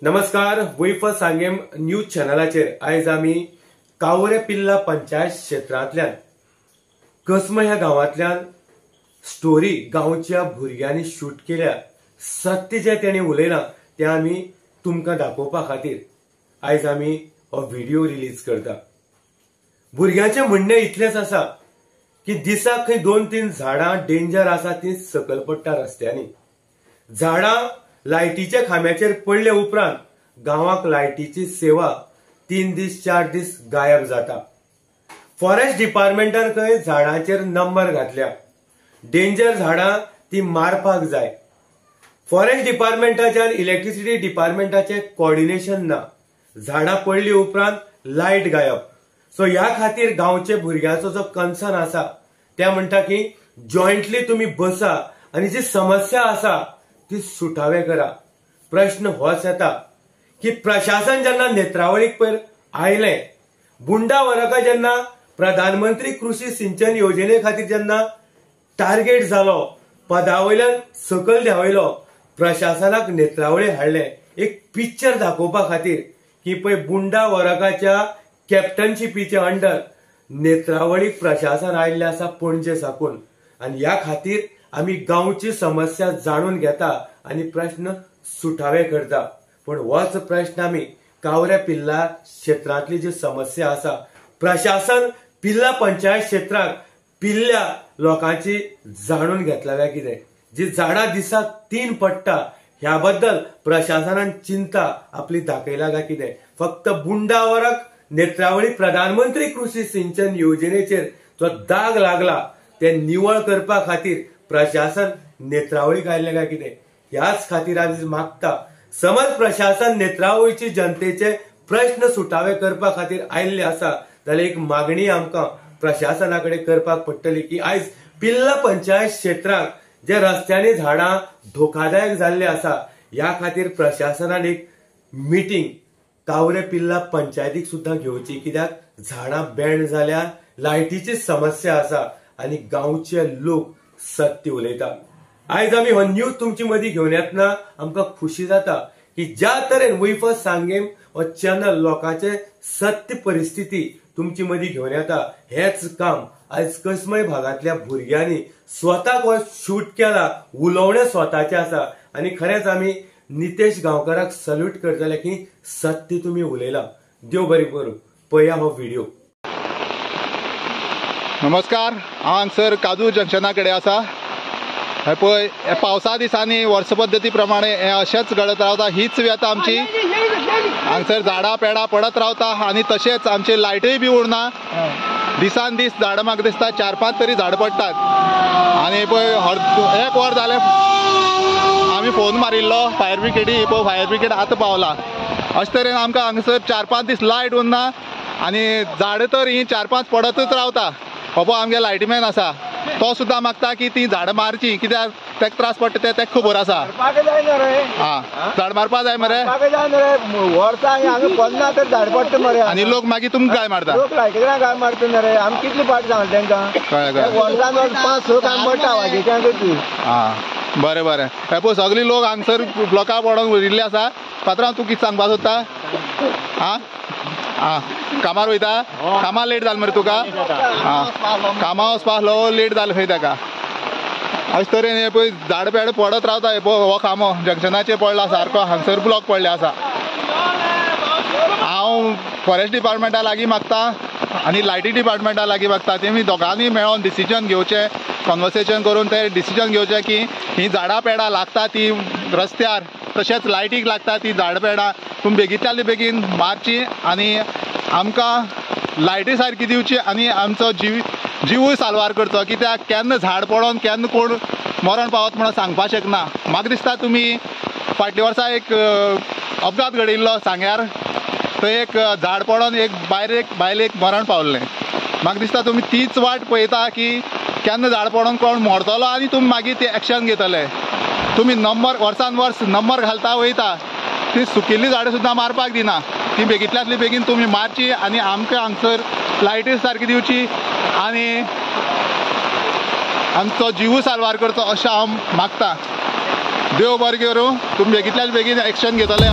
नमस्कार, वैफ सांगेम न्यूज चॅनलाचेर आयज आमी कावरेपिल्ला पंचायत क्षेत्रांतल्यान कसम ह्या गांवांतल्यान स्टोरी गांवच्या भुरग्यांनी शूट केल्या सत्य जे तेणी उलयलां ते आमी तुमकां दाखोवपा खातीर आयज आमी हो व्हिडिओ रिलीज करता। भुरग्यांचे म्हणणे इतलेच आसा की दिसाक खंय 2-3 झाडां डेंजर आसा ती सकल पडटा रस्त्यांनी। झाडां लायटीच्या खांब्याचेर पडले उपरांत गांवाक लायटीची सेवा 3 दीस 4 दीस गायब जाता। फॉरेस्ट डिपार्टमेंटान खंय झाडांचेर नंबर घातल्या, डेंजर झाडां ती मारपाक जाय। फॉरेस्ट डिपार्टमेंटाचे आनी इलेक्ट्रिसिटी डिपार्टमेंटाचे कोऑर्डिनेशन ना, झाडां पडली उपरांत लायट गायब। सो ह्या खातीर गांवचे भुरग्यांचो जो कन्सर्न आसा ते म्हणटा की जॉइंटली तुम्ही बसा आणि जी समस्या आसा ती सुटावे करा। प्रश्न होच येता की प्रशासन जेन्ना नेत्रावळीक पयर आयले, बुंडा वरका जेन्ना प्रधानमंत्री कृषी सिंचन योजने खातीर जेन्ना टार्गेट जालो, पदावयल्यान सकल देंवयलो, प्रशासनाक नेत्रावळी हाडले एक पिक्चर दाखोवपा खातीर की पळय बुंडा वरकाच्या कॅप्टनशिपीच्या अंडर नेत्रावळीक प्रशासन आयिल्ले आसा पणजे साकून। आणि ह्या खातीर आमी गांवची समस्या जाणून घेता आणि प्रश्न सुटावे करता। पण होच प्रश्न आमी कावरेपिल्ला क्षेत्रांतली जी समस्या आसा, प्रशासन पिल्ला पंचायत क्षेत्रात पिल्ल्या लोकांची जाणून घेतला काय कितें? जी झाडां दिसाक 3 पडटा ह्या बद्दल प्रशासनान चिंता आपली दाखयला काय कितें? फक्त बुंडा वरक नेत्रावळी प्रधानमंत्री कृषी सिंचन योजनेचेर जो दाग लागला ते निवळ करपा खातीर प्रशासन नेत्रावळीक आयिल्लें काय कितें? ह्याच खातीर आज मागता, समज प्रशासन नेत्रावळीची जनतेचे प्रश्न सुटावे करपा खातीर आयिल्ले आसा जाल्यार एक मागणी आमकां प्रशासनाकडे करपाक पडटली की आयज पिल्ला पंचायत क्षेत्रात जे रस्त्यांनी झाडां धोकादायक जाल्ले आसा ह्या खातीर प्रशासनान एक मिटींग कावरेपिल्ला पंचायतीक सुद्धा घेवची, कित्याक झाडां बँड जाल्या, लायटीची समस्या आसा आणि गांवचे लोक सत्य उलयता। आयज आमी हो न्यूज तुमची मदीं घेवन येतना आमकां खुशी जाता की ज्या तरेन वैफ सांगेम हो चॅनल लोकांचे सत्य परिस्थिती तुमची मदीं घेवन येता, हेच काम आयज कसमय भागांतल्या भुरग्यांनी स्वताक हो शूट केला, उलोवणे स्वताचे आसा। आणि खरेंच आमी नितेश गांवकाराक सल्यूट करतले की सत्य तुम्ही उलयला। देव बरें करूं। पळया हो व्हिडिओ। नमस्कार, हांगासर काजू जंक्शना कडेन आसा। हे पळय हे पावसा दिसांनी वर्स पद्दती प्रमाणे हे अशेंच घडत रावता, हीच व्यथा आमची। हांगासर झाडां पेडां पडत रावता आणि तशेंच आमचे लायटय बी उरना। दिसान दीस झाडां म्हाका दिसता 4-5 तरी झाडां पडटात। आणि पळय 1 वर जालें आमी फोन मारिल्लो फायर ब्रिगेडी, फायर ब्रिगेड आतां पावला। अशे तरेन आमकां हांगासर 4-5 दीस लायट उरना आणि झाडां तर ही 4-5 पडतच रावता। हो आमगे लायटीमॅन आसा तो सुद्दां मागता की ती झाडां मारची, कित्याक तेका त्रास पडटा ते तेका खबर आसा। झाड मारपा जाय मरे, आणि लोक मागीर तुमकां काय मारता? काय मारता मरे, आमी कितली पाट सांगले तेंकां? बरें बरें। हे पळय सगळे लोक हांगासर ब्लॉका पडोन उरिल्ले आसा। पात्रांव तूं कितें सांगपाक सोदता? कामार वयता? कामां लेट जालें मरे तुका? कामां वचपाक लेट जालें खंय तेका। अशे तरेन हे पळय झाड पेड पडत रावता। हे पळय हो खांबो जंक्शनाचेर पडला सारको, हांगासर ब्लॉक पडले आसा। हांव फॉरेस्ट डिपार्टमेंटा लागीं मागता आणि लायटी डिपार्टमेंटा लागीं मागता, तेमी दोगांनी मेळोन डिसिजन घेवचें, कन्वर्सेशन करून ते डिसिजन घेवचें की ही झाडां पेडां लागता ती रस्त्यार, तशेंच लायटीक लागता ती झाडां पेडां तुमी बेगींतल्या बेगीन मारची आणि आमकां लायटी सारकी दिवची आणि आमचो जीवूय साल्वार करचो। कित्याक केन्ना झाड पडोन केन्ना कोण मरण पावत म्हणून सांगपाक शकना। म्हाका दिसता तुमी फाटल्या वर्सा एक अपघात घडिल्लो सांग्यार, थंय एक झाड पडोन एक बायलेक मरण पावल्लें। म्हाका दिसता तुमी तीच वाट पळयता की केन्ना झाड पडोन कोण मरतलो आणि तुमी मागीर ते एक्शन घेतले। तुमी नंबर वर्सान वर्स नंबर घालता वयता, ती सुकिल्ली झाडां सुद्दां मारपाक दिना। ती बेगींतल्यातली बेगीन तुमी मारची आणि आमकां हांगासर लायटी सारकी दिवची आणि आमचो जीव साल्वार करचो अशें हांव मागता। देव बरें करूं। तुमी बेगींतल्यान बेगीन एक्शन घेतले।